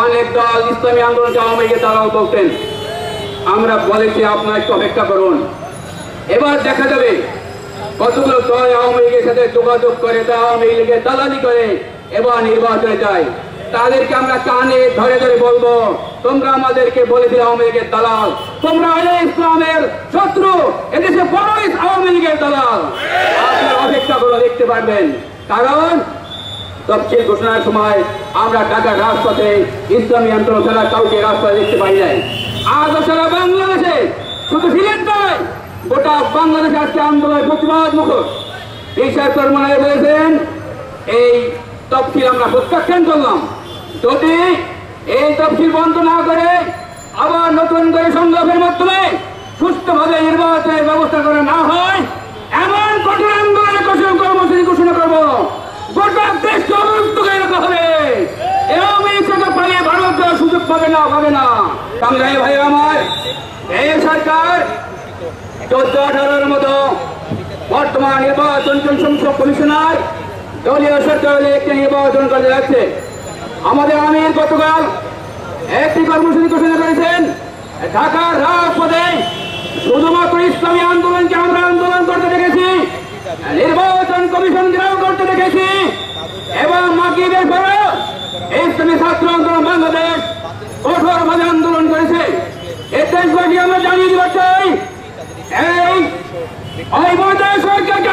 অনেক দল ইসলামী আন্দোলনকে আওয়ামী লীগের দালাল বলতেন। আমরা বলেছি আপনারা একটু অপেক্ষা করুন, এবার দেখা যাবে কতগুলো দল আওয়ামী লীগের সাথে যোগাযোগ করে, আওয়ামী লীগের দালালি করে এবার নির্বাচনে যায়। তাদেরকে আমরা কানে ধরে ধরে বলবো, তোমরা আমাদেরকে বলেছিলে আওয়ামী লীগের দালাল, তোমরা ইসলামের শত্রু, এদেশে বড় আওয়ামী লীগের দালাল। আপনারা অপেক্ষা করে দেখতে পারবেন, কারণ তফসিল ঘোষণার সময় আমরা ঢাকার রাজপথে ইসলামী আন্দোলন ছাড়া কাউকে রাজপথে দেখতে পাই নাই। আজ সারা বাংলাদেশে, শুধু সিলেট নয়, গোটা বাংলাদেশে আজকে আন্দোলনের প্রতিবাদ মুখর। বিচার কর্মনায় বলেছেন এই তফসিল আমরা প্রত্যাখ্যান করলাম। যদি এই তফসিল বন্ধ না করে আবার নতুন করে সংগ্রামের মাধ্যমে সুষ্ঠুভাবে নির্বাচনের ব্যবস্থা করা না হয়, এমন কঠোর আন্দোলনের কর্মসূচি ঘোষণা করবো গোটা দেশকে অবরুদ্ধ করে রাখা হবে। পালিয়ে ভারত সুযোগ পাবে না। সংগ্রামী ভাই আমার, এই সরকার 14-18-র মতো বর্তমান নির্বাচন কমিশনার দলীয় সরকার একটি নির্বাচন করতে যাচ্ছে। আমাদের আমির গতকাল একটি কর্মসূচি ঘোষণা করেছেন, ঢাকার রাজপথে শুধুমাত্র ইসলামী আন্দোলনকে আমরা আন্দোলন করতে দেখেছি, নির্বাচন কমিশন ঘেরাও করতে দেখেছি, এবং মাকিদের পরে ইসলামী ছাত্র আন্দোলন বাংলাদেশ কঠোরভাবে আন্দোলন করেছে। এই দেশবাসী আমরা জানিয়ে দিতে চাই, এই সরকারকে